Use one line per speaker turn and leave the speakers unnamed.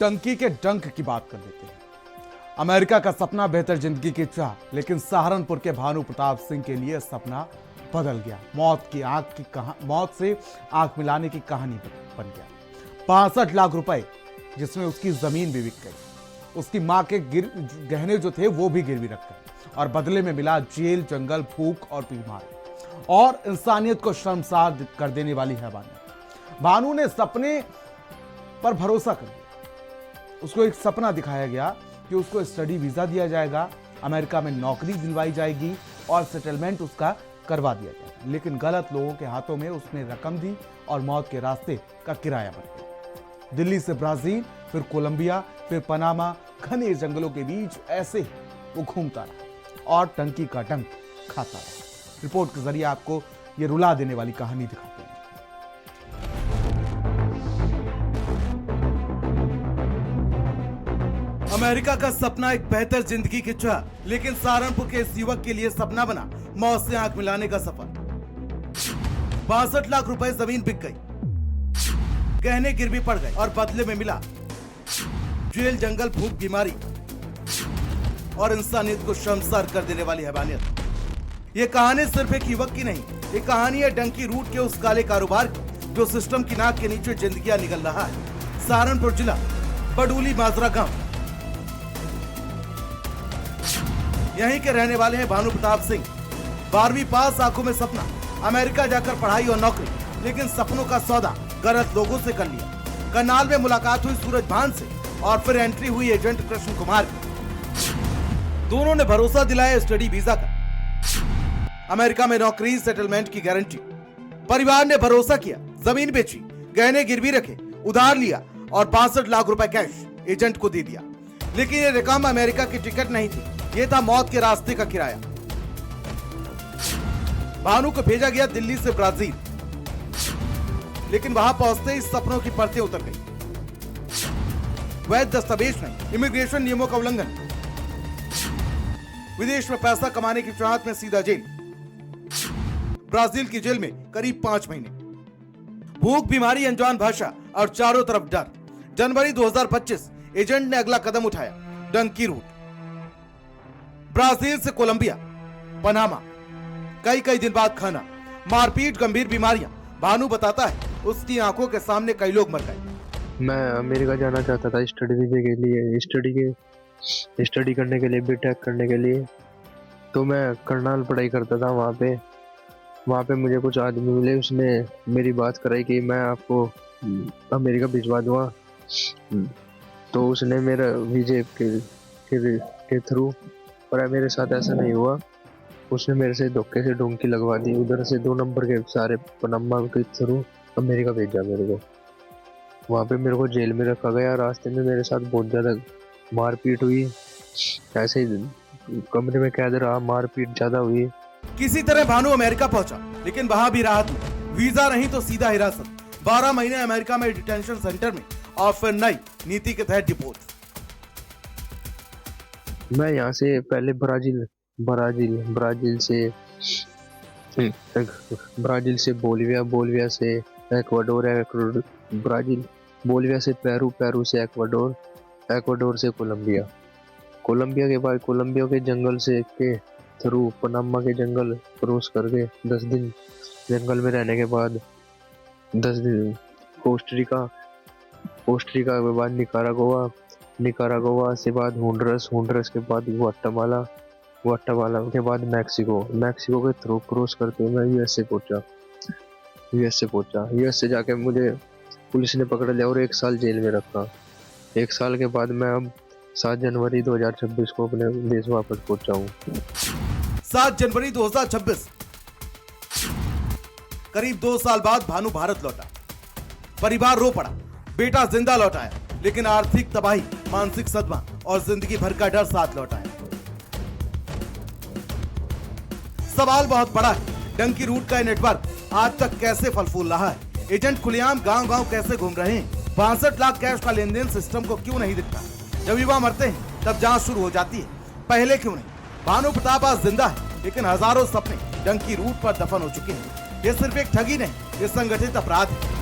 टंकी के डंक की बात कर लेते हैं। अमेरिका का सपना बेहतर जिंदगी की चाह, लेकिन सहारनपुर के भानु प्रताप सिंह के लिए सपना बदल गया। मौत से आंख मिलाने की कहानी बन गया। 65 लाख रुपए जिसमें उसकी जमीन भी बिक गई। उसकी मां के गहने जो थे वो भी गिरवी रख गए और बदले में मिला जेल, जंगल, भूख और बीमारी और इंसानियत को शर्मसार कर देने वाली हैवानियत। भानु ने सपने पर भरोसा कर लिया। उसको एक सपना दिखाया गया कि उसको स्टडी वीजा दिया जाएगा, अमेरिका में नौकरी दिलवाई जाएगी और सेटलमेंट उसका करवा दिया जाएगा। लेकिन गलत लोगों के हाथों में उसने रकम दी और मौत के रास्ते का किराया बन गया। दिल्ली से ब्राजील, फिर कोलंबिया, फिर पनामा, घने जंगलों के बीच ऐसे वो घूमता रहा और टंकी का डंक खाता रहा। रिपोर्ट के जरिए आपको ये रुला देने वाली कहानी दिखाते हैं। अमेरिका का सपना एक बेहतर जिंदगी की चाह, लेकिन सहारनपुर के इस युवक के लिए सपना बना मौत से आंख मिलाने का सफर। 62 लाख रुपए जमीन बिक गई, गहने गिरवी पड़ गए और बदले में मिला जेल, जंगल, भूख, बीमारी और इंसानियत को शर्मसार कर देने वाली हैवानियत। ये कहानी सिर्फ एक युवक की नहीं, ये कहानी है डंकी रूट के उस काले कारोबार की जो सिस्टम की नाक के नीचे जिंदगियां निकल रहा है। सहारनपुर जिला, बडूली माजरा गांव, यहीं के रहने वाले हैं भानु प्रताप सिंह। 12वीं पास, आंखों में सपना, अमेरिका जाकर पढ़ाई और नौकरी, लेकिन सपनों का सौदा गलत लोगों से कर लिया। करनाल में मुलाकात हुई सूरज भान से और फिर एंट्री हुई एजेंट कृष्ण कुमार की। दोनों ने भरोसा दिलाया स्टडी वीजा का, अमेरिका में नौकरी, सेटलमेंट की गारंटी। परिवार ने भरोसा किया, जमीन बेची, गहने गिरवी रखे, उधार लिया और 62 लाख रुपए कैश एजेंट को दे दिया। लेकिन ये रकम अमेरिका की टिकट नहीं थी, ये था मौत के रास्ते का किराया। भानु को भेजा गया दिल्ली से ब्राजील, लेकिन वहां पहुंचते ही सपनों की परतें उतर गई। वैध दस्तावेज नहीं, इमिग्रेशन नियमों का उल्लंघन, विदेश में पैसा कमाने की चाहत में सीधा जेल। ब्राजील की जेल में करीब 5 महीने। भूख, बीमारी, अनजान भाषा और चारों तरफ डर। जनवरी 2025 एजेंट ने अगला कदम उठाया, डंकी रूट। ब्राजील से कोलंबिया, पनामा, कई दिन बाद खाना, मारपीट, गंभीर बीमारियां। भानु बताता है उसकी आंखों के सामने कई लोग मर गए।
मैं अमेरिका जाना चाहता था स्टडी वीजे के लिए, स्टडी करने के लिए, बीटेक करने के लिए। तो मैं करनाल पढ़ाई करता था। वहाँ पे मुझे कुछ आदमी मिले, उसने मेरी बात कराई कि मैं आपको अमेरिका भिजवा दूंगा। तो उसने मेरा वीजे के थ्रू, पर मेरे साथ ऐसा नहीं हुआ। उसने मेरे से धोखे से डोंकी लगवा दी, उधर से 2 नंबर के सारे पनामा के थ्रू अमेरिका भेजा मेरे को। वहाँ पे मेरे को जेल में रखा गया। रास्ते में मेरे साथ बहुत ज़्यादा मारपीट हुई, ऐसे कमरे में कैद रहा, मारपीट ज़्यादा हुई।
किसी तरह भानु अमेरिका पहुंचा, लेकिन वहां भी राहत नहीं। वीजा नहीं तो सीधा हिरासत। 12 महीने अमेरिका में डिटेंशन सेंटर में और फिर नई नीति के तहत डिपोर्ट।
मैं यहाँ से पहले ब्राजील से बोलिविया से एक्वाडोर, बोलिविया से पेरू से एक्वाडोर से कोलंबिया के बाद कोलंबिया के जंगल से के थ्रू पनामा के जंगल क्रॉस करके 10 दिन जंगल में रहने के बाद 10 दिन कोस्टरिका के बाद निकारागुआ से बाद होंडुरस के बाद ग्वाटेमाला के बाद मैक्सिको के थ्रू क्रॉस करके मैं यूएसए पहुंचा। यूएसए जाके मुझे पुलिस ने पकड़ लिया और 1 साल जेल में रखा। 1 साल के बाद मैं अब 7 जनवरी 2026 को अपने देश वापस पहुंचा हूँ।
7 जनवरी 2026, करीब 2 साल बाद भानु भारत लौटा। परिवार रो पड़ा, बेटा जिंदा लौटाया, लेकिन आर्थिक तबाही, मानसिक सदमा और जिंदगी भर का डर साथ लौटाया। सवाल बहुत बड़ा है, डंकी रूट का नेटवर्क आज तक कैसे फल फूल रहा है? एजेंट खुलेआम गांव कैसे घूम रहे हैं? 62 लाख कैश का लेन देन सिस्टम को क्यों नहीं दिखता? जब युवा मरते हैं तब जांच शुरू हो जाती है, पहले क्यों नहीं? भानु प्रताप आज जिंदा है, लेकिन हजारों सपने डंकी रूट पर दफन हो चुके हैं। ये सिर्फ एक ठगी नहीं, ये संगठित अपराध है।